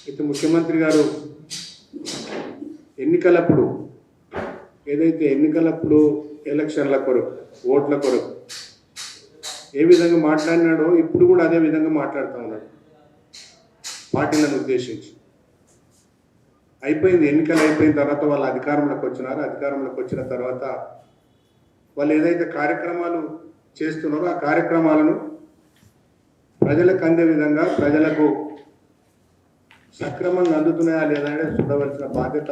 అయితే ముఖ్యమంత్రి గారు ఎన్నికలప్పుడు ఏదైతే ఎన్నికలప్పుడు ఎలక్షన్ల కొరకు ఓట్ల కొరకు ఏ విధంగా మాట్లాడినాడో ఇప్పుడు కూడా అదే విధంగా మాట్లాడుతూ ఉన్నాడు పార్టీలను ఉద్దేశించి. అయిపోయింది, ఎన్నికలు అయిపోయిన తర్వాత వాళ్ళు అధికారంలోకి వచ్చినారు. అధికారంలోకి వచ్చిన తర్వాత వాళ్ళు ఏదైతే కార్యక్రమాలు చేస్తున్నారో ఆ కార్యక్రమాలను ప్రజలకు అందే విధంగా, ప్రజలకు సక్రమంగా అందుతున్నాయా లేదా అనేది చూడవలసిన బాధ్యత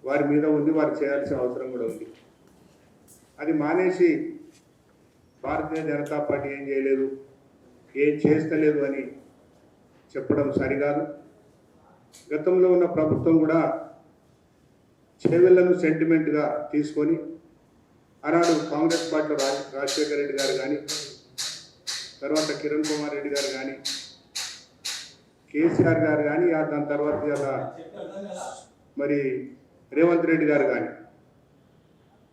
వారి మీద ఉంది, వారు చేయాల్సిన అవసరం కూడా ఉంది. అది మానేసి భారతీయ జనతా పార్టీ ఏం చేయలేదు, ఏం చేస్తలేదు అని చెప్పడం సరికాదు. గతంలో ఉన్న ప్రభుత్వం కూడా చేవెళ్లను సెంటిమెంట్గా తీసుకొని ఆనాడు కాంగ్రెస్ పార్టీలో రాజశేఖర రెడ్డి గారు కానీ, తర్వాత కిరణ్ కుమార్ రెడ్డి గారు కానీ, కేసీఆర్ గారు కానీ, దాని తర్వాత ఇలా మరి రేవంత్ రెడ్డి గారు కానీ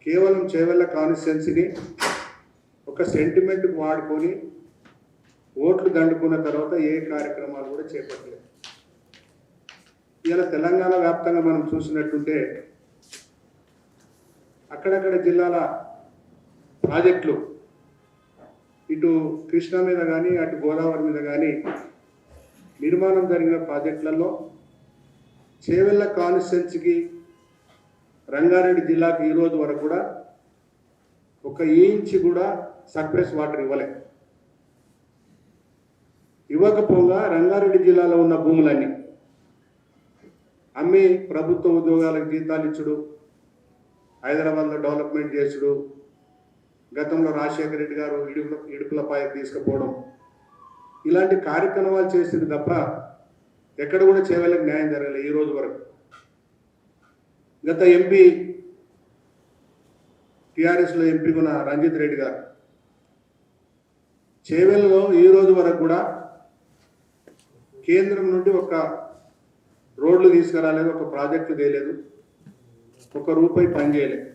కేవలం చేవెళ్ల కాన్స్టిట్యున్సీని ఒక సెంటిమెంట్కి వాడుకొని ఓట్లు దండుకున్న తర్వాత ఏ కార్యక్రమాలు కూడా చేపట్టలేదు. ఇలా తెలంగాణ వ్యాప్తంగా మనం చూసినట్టుంటే అక్కడక్కడ జిల్లాల ప్రాజెక్టులు ఇటు కృష్ణా మీద కానీ అటు గోదావరి మీద కానీ నిర్మాణం జరిగిన ప్రాజెక్టులలో చేవెళ్ల కాన్స్టిట్యున్సీకి రంగారెడ్డి జిల్లాకి ఈ రోజు వరకు కూడా ఒక ఇంచు కూడా సర్ఫేస్ వాటర్ ఇవ్వకపోగా రంగారెడ్డి జిల్లాలో ఉన్న భూములన్నీ అమ్మి ప్రభుత్వ ఉద్యోగాలకు జీతాలు ఇచ్చుడు, హైదరాబాద్లో డెవలప్మెంట్ చేసుడు, గతంలో రాజశేఖర రెడ్డి గారు ఇడుపులపాయకు తీసుకుపోవడం, ఇలాంటి కార్యక్రమాలు చేసింది తప్ప ఎక్కడ కూడా చేవెళ్ళకి న్యాయం జరగలేదు ఈ రోజు వరకు. గత ఎంపీ టీఆర్ఎస్లో ఎంపీ ఉన్న రంజిత్ రెడ్డి గారు చేవెళ్ళలో ఈ రోజు వరకు కూడా కేంద్రం నుండి ఒక రోడ్లు తీసుకురాలేదు, ఒక ప్రాజెక్టు తేలేదు, ఒక రూపాయి పని చేయలేదు.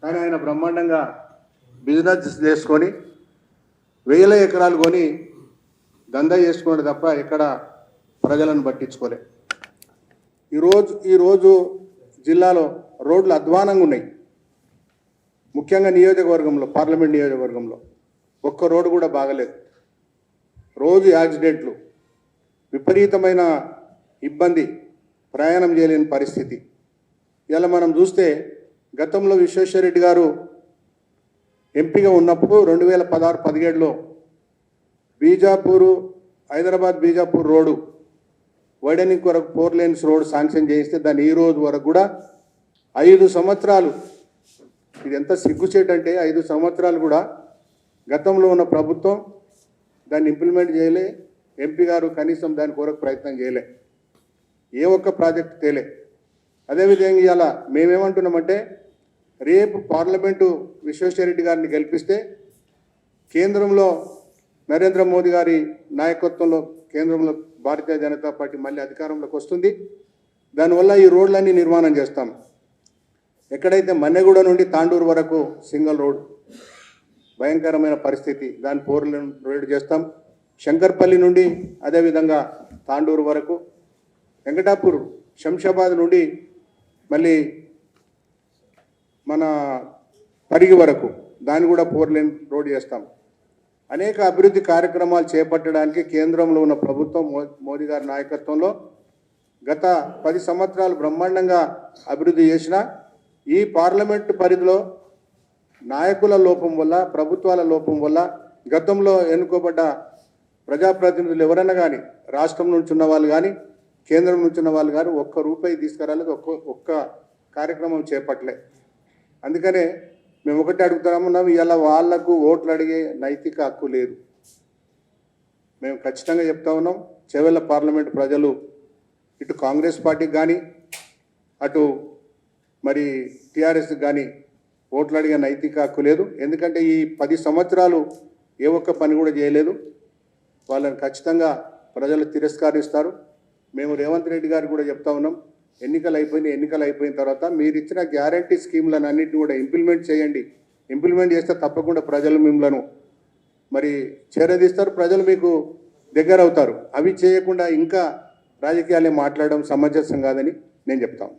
కానీ ఆయన బ్రహ్మాండంగా బిజినెస్ చేసుకొని వేల ఎకరాలు కొని దందా చేసుకోండి తప్ప ఎక్కడ ప్రజలను పట్టించుకోలే. ఈరోజు జిల్లాలో రోడ్లు అధ్వానంగా ఉన్నాయి. ముఖ్యంగా నియోజకవర్గంలో, పార్లమెంట్ నియోజకవర్గంలో ఒక్క రోడ్డు కూడా బాగలేదు. రోజు యాక్సిడెంట్లు, విపరీతమైన ఇబ్బంది, ప్రయాణం చేయలేని పరిస్థితి. ఇలా మనం చూస్తే గతంలో విశ్వేశ్వరరెడ్డి గారు ఎంపీగా ఉన్నప్పుడు 2016-17లో హైదరాబాద్ బీజాపూర్ రోడ్డు వైడనింగ్ కొరకు 4 lanes రోడ్ శాంక్షన్ చేయిస్తే దాన్ని ఈ రోజు వరకు కూడా 5 సంవత్సరాలు, ఇది ఎంత సిగ్గుచేటంటే 5 సంవత్సరాలు కూడా గతంలో ఉన్న ప్రభుత్వం దాన్ని ఇంప్లిమెంట్ చేయలే. ఎంపీ గారు కనీసం దాని కొరకు ప్రయత్నం చేయలే, ఏ ఒక్క ప్రాజెక్టు తేలే. అదేవిధంగా ఇలా మేమేమంటున్నామంటే రేపు పార్లమెంటు విశ్వేశ్వరరెడ్డి గారిని గెలిపిస్తే కేంద్రంలో నరేంద్ర మోదీ గారి నాయకత్వంలో కేంద్రంలో భారతీయ జనతా పార్టీ మళ్ళీ అధికారంలోకి వస్తుంది. దానివల్ల ఈ రోడ్లన్నీ నిర్మాణం చేస్తాం. ఎక్కడైతే మన్నెగూడ నుండి తాండూరు వరకు సింగిల్ రోడ్, భయంకరమైన పరిస్థితి, దాన్ని 4 lane రోడ్ చేస్తాం. శంకర్పల్లి నుండి అదేవిధంగా తాండూరు వరకు, వెంకటాపూర్ శంషాబాద్ నుండి మళ్ళీ మన పరిగి వరకు దాన్ని కూడా 4 lane రోడ్ చేస్తాం. అనేక అభివృద్ధి కార్యక్రమాలు చేపట్టడానికి కేంద్రంలో ఉన్న ప్రభుత్వం మోదీ గారి నాయకత్వంలో గత 10 సంవత్సరాలు బ్రహ్మాండంగా అభివృద్ధి చేసిన ఈ పార్లమెంటు పరిధిలో నాయకుల లోపం వల్ల, ప్రభుత్వాల లోపం వల్ల గతంలో ఎన్నుకోబడ్డ ప్రజాప్రతినిధులు ఎవరైనా కానీ, రాష్ట్రం నుంచి ఉన్న వాళ్ళు కానీ, కేంద్రం నుంచి ఉన్న వాళ్ళు కానీ ఒక్క రూపాయి తీసుకురాలేదు, ఒక్క కార్యక్రమం చేపట్టలే. అందుకనే మేము ఒకటి అడుగుతున్నాము, ఇలా వాళ్లకు ఓట్లు అడిగే నైతిక హక్కు లేదు. మేము ఖచ్చితంగా చెప్తా ఉన్నాం, చేవెళ్ల పార్లమెంట్ ప్రజలు ఇటు కాంగ్రెస్ పార్టీకి కానీ అటు మరి టీఆర్ఎస్కి కానీ ఓట్లు అడిగే నైతిక హక్కు లేదు. ఎందుకంటే ఈ 10 సంవత్సరాలు ఏ ఒక్క పని కూడా చేయలేదు. వాళ్ళని ఖచ్చితంగా ప్రజలు తిరస్కరిస్తారు. మేము రేవంత్ రెడ్డి గారికి కూడా చెప్తా ఉన్నాం, ఎన్నికలు అయిపోయిన తర్వాత మీరు ఇచ్చిన గ్యారంటీ స్కీమ్లను అన్నింటినీ కూడా ఇంప్లిమెంట్ చేయండి. ఇంప్లిమెంట్ చేస్తే తప్పకుండా ప్రజలు మిమ్మల్ని మరి చేరదీస్తారు, ప్రజలు మీకు దగ్గర అవుతారు. అవి చేయకుండా ఇంకా రాజకీయాలే మాట్లాడడం సమంజసం కాదని నేను చెప్తాను.